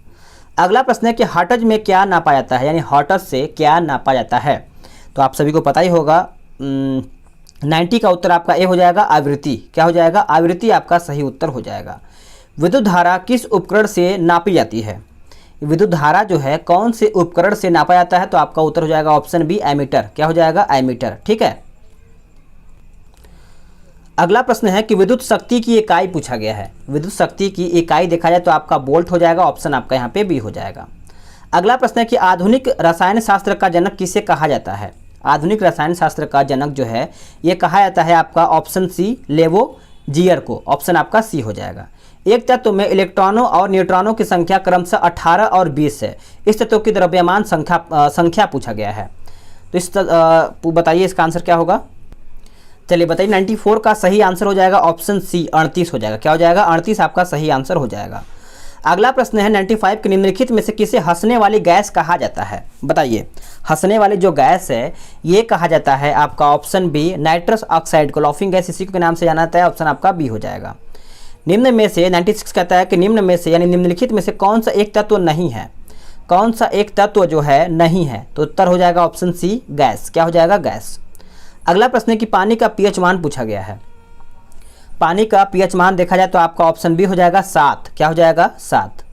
S1: अगला प्रश्न है कि हर्ट्ज में क्या नापा जाता है, यानी हर्ट्ज से क्या नापा जाता है? तो आप सभी को पता ही होगा, 90 का उत्तर आपका ए हो जाएगा, आवृत्ति। क्या हो जाएगा? आवृत्ति आपका सही उत्तर हो जाएगा। विद्युत धारा किस उपकरण से नापी जाती है? विद्युत धारा जो है कौन से उपकरण से नापा जाता है? तो आपका उत्तर हो जाएगा ऑप्शन बी, एमीटर। क्या हो जाएगा? एमीटर। ठीक है, अगला प्रश्न है कि विद्युत शक्ति की इकाई पूछा गया है। विद्युत शक्ति की इकाई देखा जाए तो आपका वोल्ट हो जाएगा। ऑप्शन आपका यहाँ पे बी हो जाएगा। अगला प्रश्न है कि आधुनिक रसायन शास्त्र का जनक किसे कहा जाता है? आधुनिक रसायन शास्त्र का जनक जो है ये कहा जाता है आपका ऑप्शन सी, लेवोजियर को। ऑप्शन आपका सी हो जाएगा। एक तत्व में इलेक्ट्रॉनों और न्यूट्रॉनों की संख्या क्रमशः 18 और 20 है। इस तत्व की द्रव्यमान संख्या पूछा गया है। तो इस बताइए इसका आंसर क्या होगा? चलिए बताइए, 94 का सही आंसर हो जाएगा ऑप्शन सी, 38 हो जाएगा। क्या हो जाएगा? 38 आपका सही आंसर हो जाएगा। अगला प्रश्न है 95 के निम्नलिखित में से किसे हंसने वाली गैस कहा जाता है? बताइए, हंसने वाली जो गैस है ये कहा जाता है आपका ऑप्शन बी नाइट्रस ऑक्साइड को। लाफिंग गैस इसी के नाम से जाना जाता है, ऑप्शन आपका बी हो जाएगा। निम्न में से 96 कहता है कि निम्न में से यानी निम्नलिखित में से कौन सा एक तत्व नहीं है? कौन सा एक तत्व जो है नहीं है? तो उत्तर हो जाएगा ऑप्शन सी गैस। क्या हो जाएगा? गैस। अगला प्रश्न है कि पानी का पीएच मान पूछा गया है। पानी का पीएच मान देखा जाए तो आपका ऑप्शन बी हो जाएगा 7। क्या हो जाएगा? 7।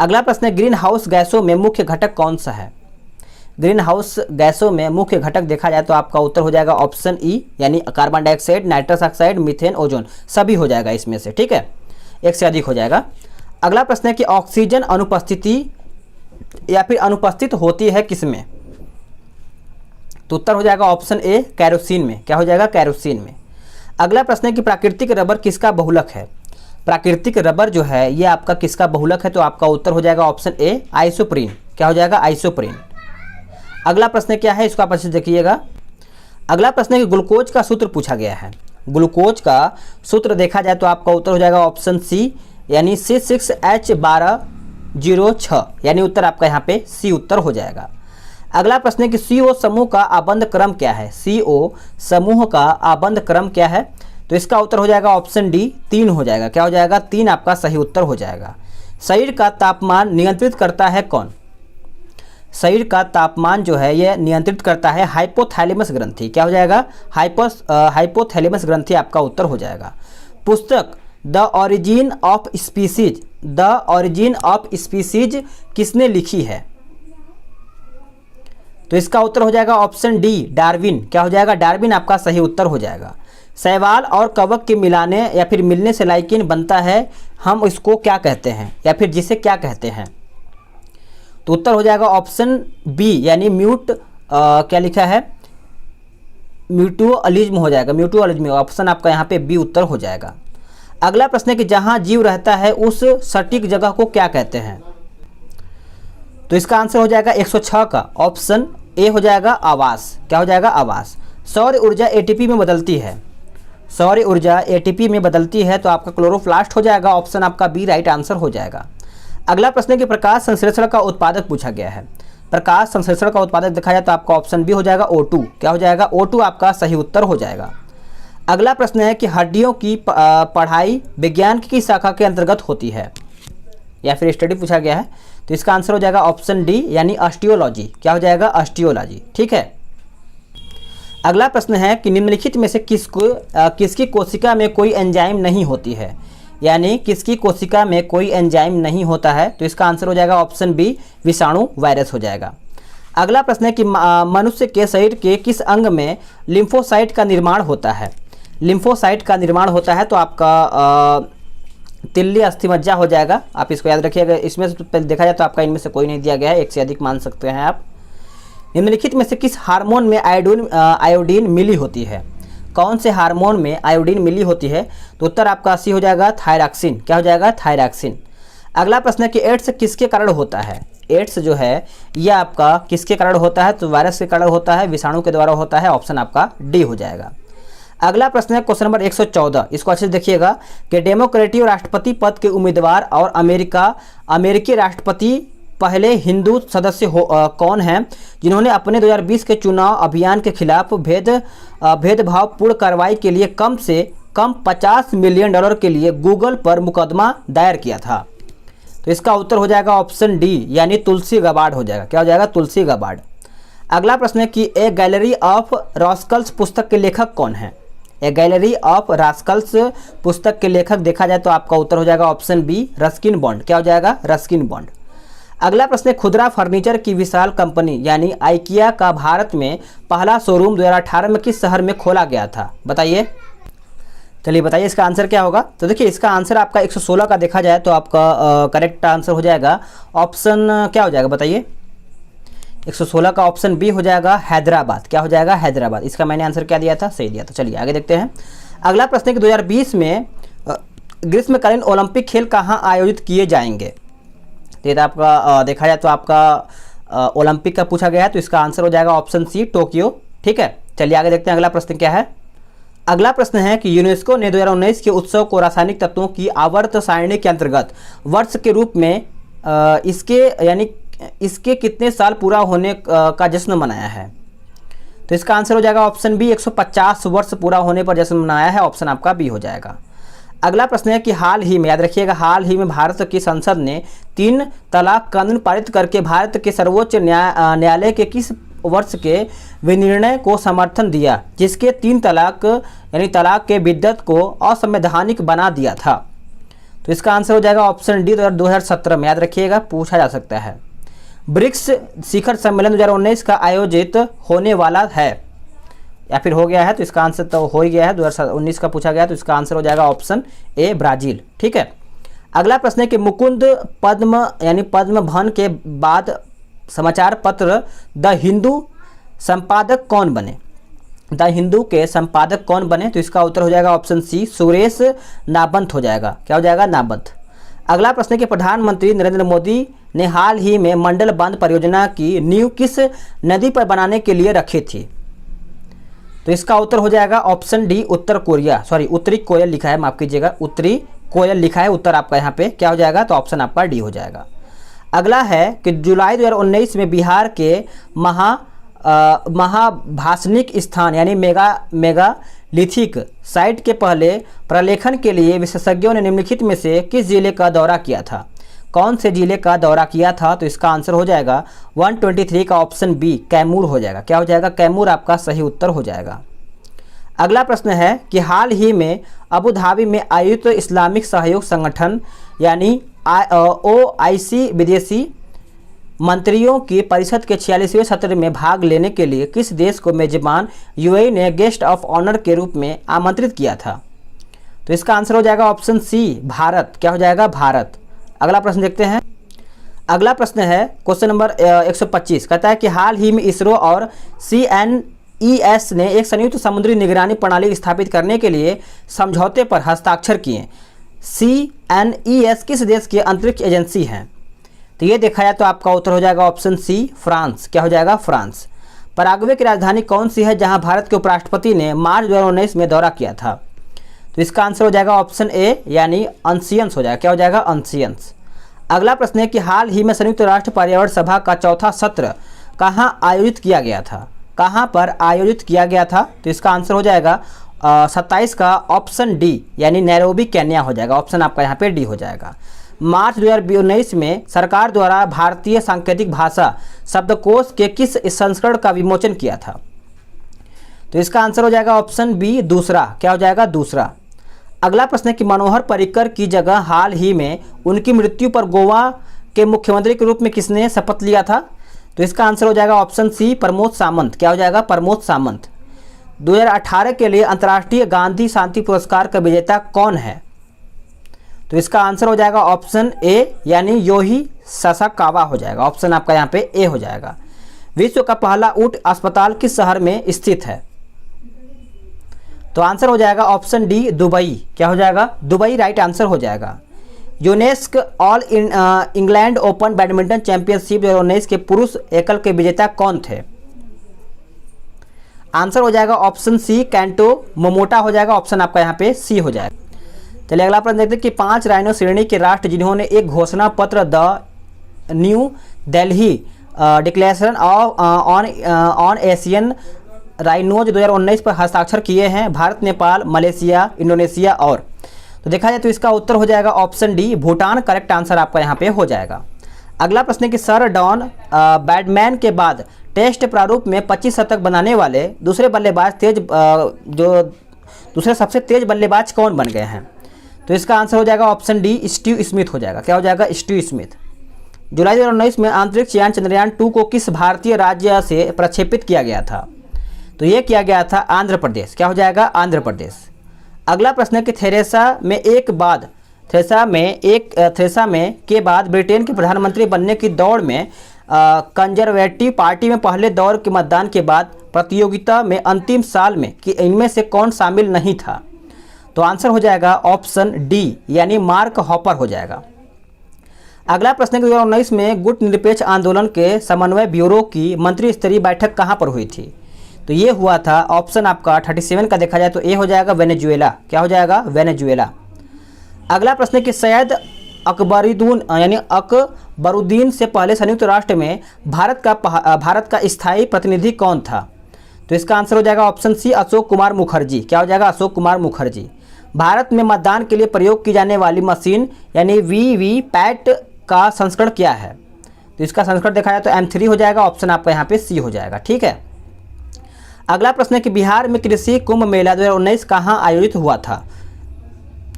S1: अगला प्रश्न है ग्रीन हाउस गैसों में मुख्य घटक कौन सा है? ग्रीन हाउस गैसों में मुख्य घटक देखा जाए तो आपका उत्तर हो जाएगा ऑप्शन ई यानी carbon dioxide, nitrous oxide, methane, ozone, सभी हो जाएगा इसमें से। ठीक है, एक से अधिक हो जाएगा। अगला प्रश्न है कि ऑक्सीजन अनुपस्थिति या फिर अनुपस्थित होती है किसमें? तो उत्तर हो जाएगा ऑप्शन ए कैरोसिन में। क्या हो जाएगा? कैरोसिन में। अगला प्रश्न है कि प्राकृतिक रबर किसका बहुलक है? प्राकृतिक रबर जो है ये आपका किसका बहुलक है? तो आपका उत्तर हो जाएगा ऑप्शन ए आइसोप्रीन। क्या हो जाएगा? आइसोप्रीन। अगला प्रश्न क्या है इसको आप अच्छे से देखिएगा। अगला प्रश्न है कि ग्लूकोज का सूत्र पूछा गया है। ग्लूकोज का सूत्र देखा जाए तो आपका उत्तर हो जाएगा ऑप्शन सी यानी C6H12O6 यानी उत्तर आपका यहाँ पे सी उत्तर हो जाएगा। अगला प्रश्न है कि CO समूह का आबंध क्रम क्या है? CO समूह का आबंध क्रम क्या है? तो इसका उत्तर हो जाएगा ऑप्शन डी 3 हो जाएगा। क्या हो जाएगा? 3 आपका सही उत्तर हो जाएगा। शरीर का तापमान नियंत्रित करता है कौन? शरीर का तापमान जो है यह नियंत्रित करता है हाइपोथैलेमस ग्रंथि। क्या हो जाएगा? हाइपोथैलेमस ग्रंथि आपका उत्तर हो जाएगा। पुस्तक द ऑरिजिन ऑफ स्पीसीज किसने लिखी है? तो इसका उत्तर हो जाएगा ऑप्शन डी डार्विन। क्या हो जाएगा? डार्विन आपका सही उत्तर हो जाएगा। शैवाल और कवक के मिलाने या फिर मिलने से लाइकेन बनता है, हम इसको क्या कहते हैं या फिर जिसे क्या कहते हैं? तो उत्तर हो जाएगा ऑप्शन बी यानी क्या लिखा है? म्यूटुअलिज्म हो जाएगा। म्यूटुअलिज्म ऑप्शन आपका यहाँ पे बी उत्तर हो जाएगा। अगला प्रश्न है कि जहाँ जीव रहता है उस सटीक जगह को क्या कहते हैं? तो इसका आंसर हो जाएगा 106 का ऑप्शन ए हो जाएगा आवास। क्या हो जाएगा? आवास। सौर ऊर्जा एटीपी में बदलती है। सौर ऊर्जा एटीपी में बदलती है तो आपका क्लोरोप्लास्ट हो जाएगा। ऑप्शन आपका बी राइट आंसर हो जाएगा। अगला प्रश्न है कि प्रकाश संश्लेषण का उत्पादक पूछा गया है। प्रकाश संश्लेषण का उत्पादक देखा जाए तो आपका ऑप्शन बी हो जाएगा O2। क्या हो जाएगा? O2 आपका सही उत्तर हो जाएगा। अगला प्रश्न है कि हड्डियों की पढ़ाई विज्ञान की शाखा के अंतर्गत होती है या फिर स्टडी पूछा गया है तो इसका आंसर हो जाएगा ऑप्शन डी यानी ऑस्टियोलॉजी। क्या हो जाएगा? ऑस्टियोलॉजी। ठीक है। अगला प्रश्न है कि निम्नलिखित में से किसकी कोशिका में कोई एंजाइम नहीं होती है? यानी किसकी कोशिका में कोई एंजाइम नहीं होता है? तो इसका आंसर हो जाएगा ऑप्शन बी विषाणु वायरस हो जाएगा। अगला प्रश्न है कि मनुष्य के शरीर के किस अंग में लिम्फोसाइट का निर्माण होता है? लिम्फोसाइट का निर्माण होता है तो आपका तिल्ली अस्थिमज्जा हो जाएगा। आप इसको याद रखिएगा। इसमें से देखा जाए तो आपका इनमें से कोई नहीं दिया गया है, एक से अधिक मान सकते हैं आप। निम्नलिखित में से किस हार्मोन में आयोडीन मिली होती है? कौन से हार्मोन में आयोडीन मिली होती है? तो उत्तर आपका सी हो जाएगा थायरॉक्सिन। क्या हो जाएगा? थायरॉक्सिन। अगला प्रश्न है कि एड्स किसके कारण होता है? एड्स जो है यह आपका किसके कारण होता है? तो वायरस के कारण होता है, विषाणु के द्वारा होता है। ऑप्शन आपका डी हो जाएगा। अगला प्रश्न है क्वेश्चन नंबर 114। इसको अच्छे से देखिएगा कि डेमोक्रेटिक राष्ट्रपति पद के उम्मीदवार और अमेरिकी राष्ट्रपति पहले हिंदू सदस्य कौन हैं जिन्होंने अपने 2020 के चुनाव अभियान के खिलाफ भेदभावपूर्ण कार्रवाई के लिए कम से कम $50 मिलियन के लिए गूगल पर मुकदमा दायर किया था? तो इसका उत्तर हो जाएगा ऑप्शन डी यानी तुलसी गबार्ड हो जाएगा। क्या हो जाएगा? तुलसी गबार्ड। अगला प्रश्न है कि ए गैलरी ऑफ रास्कल्स पुस्तक के लेखक कौन है? ए गैलरी ऑफ रास्कल्स पुस्तक के लेखक देखा जाए तो आपका उत्तर हो जाएगा ऑप्शन बी रस्किन बॉन्ड। क्या हो जाएगा? Ruskin bond. अगला प्रश्न है खुदरा फर्नीचर की विशाल कंपनी यानी आइकिया का भारत में पहला शोरूम 2018 में किस शहर में खोला गया था? बताइए। चलिए बताइए इसका आंसर क्या होगा। तो देखिए इसका आंसर आपका 116 का देखा जाए तो आपका करेक्ट आंसर हो जाएगा ऑप्शन क्या हो जाएगा? बताइए। 116 का ऑप्शन बी हो जाएगा हैदराबाद। क्या हो जाएगा? हैदराबाद। इसका मैंने आंसर क्या दिया था? सही दिया था। चलिए आगे देखते हैं। अगला प्रश्न है कि 2020 में ग्रीष्मकालीन ओलंपिक खेल कहाँ आयोजित किए जाएंगे? तो ये आपका देखा जाए तो आपका ओलंपिक का पूछा गया है तो इसका आंसर हो जाएगा ऑप्शन सी टोक्यो। ठीक है। चलिए आगे देखते हैं अगला प्रश्न क्या है। अगला प्रश्न है कि यूनेस्को ने 2019 के उत्सव को रासायनिक तत्वों की आवर्त सारणी के अंतर्गत वर्ष के रूप में इसके कितने साल पूरा होने का जश्न मनाया है? तो इसका आंसर हो जाएगा ऑप्शन बी, 150 वर्ष पूरा होने पर जश्न मनाया है। ऑप्शन आपका बी हो जाएगा। अगला प्रश्न है कि हाल ही में, याद रखिएगा, हाल ही में भारत की संसद ने 3 तलाक कानून पारित करके भारत के सर्वोच्च न्यायालय के किस वर्ष के विनिर्णय को समर्थन दिया, जिसके 3 तलाक यानी तलाक के बिद्दत को असंवैधानिक बना दिया था? तो इसका आंसर हो जाएगा ऑप्शन डी, 2017 में। याद रखिएगा, पूछा जा सकता है। ब्रिक्स शिखर सम्मेलन 2019 का आयोजित होने वाला है या फिर हो गया है? तो इसका आंसर तो हो ही गया है, 2019 का पूछा गया, तो इसका आंसर हो जाएगा ऑप्शन ए, ब्राजील। ठीक है। अगला प्रश्न है कि मुकुंद पद्म यानी पद्म भवन के बाद समाचार पत्र द हिंदू संपादक कौन बने? द हिंदू के संपादक कौन बने? तो इसका उत्तर हो जाएगा ऑप्शन सी, सुरेश नाबंत हो जाएगा। क्या हो जाएगा? नाबंत। अगला प्रश्न है कि प्रधानमंत्री नरेंद्र मोदी ने हाल ही में मंडल बांध परियोजना की नींव किस नदी पर बनाने के लिए रखी थी? तो इसका उत्तर हो जाएगा ऑप्शन डी, उत्तरी कोयल लिखा है, माफ कीजिएगा, उत्तरी कोयल लिखा है उत्तर आपका यहाँ पे। क्या हो जाएगा? तो ऑप्शन आपका डी हो जाएगा। अगला है कि जुलाई 2019 में बिहार के महाभाषणिक स्थान यानी मेगालिथिक साइट के पहले प्रलेखन के लिए विशेषज्ञों ने निम्नलिखित में से किस जिले का दौरा किया था? कौन से जिले का दौरा किया था? तो इसका आंसर हो जाएगा 123 का ऑप्शन बी, कैमूर हो जाएगा। क्या हो जाएगा? कैमूर आपका सही उत्तर हो जाएगा। अगला प्रश्न है कि हाल ही में अबू धाबी में आयोजित इस्लामिक सहयोग संगठन यानी OIC विदेशी मंत्रियों की परिषद के 46वें सत्र में भाग लेने के लिए किस देश को मेजबान UAE ने गेस्ट ऑफ ऑनर के रूप में आमंत्रित किया था? तो इसका आंसर हो जाएगा ऑप्शन सी, भारत। क्या हो जाएगा? भारत। अगला प्रश्न देखते हैं। अगला प्रश्न है क्वेश्चन नंबर 125, कहता है कि हाल ही में इसरो और CNES ने एक संयुक्त समुद्री निगरानी प्रणाली स्थापित करने के लिए समझौते पर हस्ताक्षर किए। CNES किस देश की अंतरिक्ष एजेंसी है? तो ये देखा जाए तो आपका उत्तर हो जाएगा ऑप्शन सी, फ्रांस। क्या हो जाएगा? फ्रांस। पराग्वे की राजधानी कौन सी है जहां भारत के उपराष्ट्रपति ने मार्च 2019 में दौरा किया था? तो इसका आंसर हो जाएगा ऑप्शन ए, यानी अंसियंस हो जाएगा। क्या हो जाएगा? अंसियंस। अगला प्रश्न है कि हाल ही में संयुक्त राष्ट्र पर्यावरण सभा का 4था सत्र कहां आयोजित किया गया था? कहां पर आयोजित किया गया था? तो इसका आंसर हो जाएगा 27 का ऑप्शन डी, यानी नैरोबी केन्या हो जाएगा। ऑप्शन आपका यहाँ पे डी हो जाएगा। मार्च 2019 में सरकार द्वारा भारतीय सांकेतिक भाषा शब्दकोश के किस संस्करण का विमोचन किया था? तो इसका आंसर हो जाएगा ऑप्शन बी, दूसरा। क्या हो जाएगा? दूसरा। अगला प्रश्न है कि मनोहर पर्रिकर की जगह हाल ही में उनकी मृत्यु पर गोवा के मुख्यमंत्री के रूप में किसने शपथ लिया था? तो इसका आंसर हो जाएगा ऑप्शन सी, प्रमोद सावंत। क्या हो जाएगा? प्रमोद सावंत। 2018 के लिए अंतर्राष्ट्रीय गांधी शांति पुरस्कार का विजेता कौन है? तो इसका आंसर हो जाएगा ऑप्शन ए, यानी योही ससाकावा हो जाएगा। ऑप्शन आपका यहाँ पे ए हो जाएगा। विश्व का पहला ऊंट अस्पताल किस शहर में स्थित है? तो आंसर हो जाएगा ऑप्शन डी, दुबई। क्या हो जाएगा? दुबई राइट आंसर हो जाएगा। UNESCO all England open badminton championship 2019 के पुरुष एकल के विजेता कौन थे? आंसर हो जाएगा ऑप्शन सी, कैंटो मोमोटा हो जाएगा। ऑप्शन आपका यहाँ पे सी हो जाएगा। चलिए अगला प्रश्न देखते हैं कि 5 राइनो श्रेणी के राष्ट्र जिन्होंने एक घोषणा पत्र the new Delhi declaration on Asian rhinos 2019 पर हस्ताक्षर किए हैं, भारत, नेपाल, मलेशिया, इंडोनेशिया और। तो देखा जाए तो इसका उत्तर हो जाएगा option D, Bhutan. Correct answer आपका यहाँ पे हो जाएगा। अगला प्रश्न है कि सर डॉन बैडमैन के बाद टेस्ट प्रारूप में 25 शतक बनाने वाले दूसरे सबसे तेज बल्लेबाज कौन बन गए हैं? तो इसका आंसर हो जाएगा ऑप्शन डी, स्टीव स्मिथ हो जाएगा। क्या हो जाएगा? Steve Smith. जुलाई 2019 में अंतरिक्ष यान चंद्रयान 2 को किस भारतीय राज्य से प्रक्षेपित किया गया था? तो ये किया गया था आंध्र प्रदेश। क्या हो जाएगा? आंध्र प्रदेश। अगला प्रश्न है कि थेरेसा मे के बाद ब्रिटेन के प्रधानमंत्री बनने की दौड़ में कंजर्वेटिव पार्टी में पहले दौर के मतदान के बाद प्रतियोगिता में अंतिम साल में कि इनमें से कौन शामिल नहीं था? तो आंसर हो जाएगा ऑप्शन डी, यानी मार्क हॉपर हो जाएगा। अगला प्रश्न है कि 2019 में गुट निरपेक्ष आंदोलन के समन्वय ब्यूरो की मंत्री स्तरीय बैठक कहां पर हुई थी? तो ये हुआ था ऑप्शन आपका 37 का देखा जाए तो ए हो जाएगा वेनेजुएला। क्या हो जाएगा? वेनेजुएला। अगला प्रश्न है कि सैयद अकबरुद्दीन यानी अकबरुद्दीन से पहले संयुक्त राष्ट्र में भारत का स्थायी प्रतिनिधि कौन था? तो इसका आंसर हो जाएगा ऑप्शन सी अशोक कुमार मुखर्जी। क्या हो जाएगा? अशोक कुमार मुखर्जी। भारत में मतदान के लिए प्रयोग की जाने वाली मशीन यानी वीवीपैट का संस्करण क्या है? तो इसका संस्करण देखा जाए तो M3 हो जाएगा। ऑप्शन आपका यहाँ पे सी हो जाएगा। ठीक है। अगला प्रश्न है कि बिहार में कृषि कुंभ मेला 2019 कहाँ आयोजित हुआ था?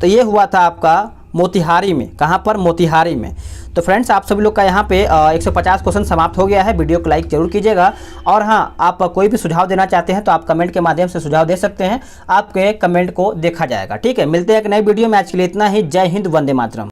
S1: तो ये हुआ था आपका मोतिहारी में। कहाँ पर? मोतिहारी में। तो फ्रेंड्स आप सभी लोग का यहाँ पे 150 क्वेश्चन समाप्त हो गया है। वीडियो को लाइक जरूर कीजिएगा और हाँ, आप कोई भी सुझाव देना चाहते हैं तो आप कमेंट के माध्यम से सुझाव दे सकते हैं। आपके कमेंट को देखा जाएगा। ठीक है, मिलते हैं एक नई वीडियो में। आज के लिए इतना ही। जय हिंद, वंदे मातरम।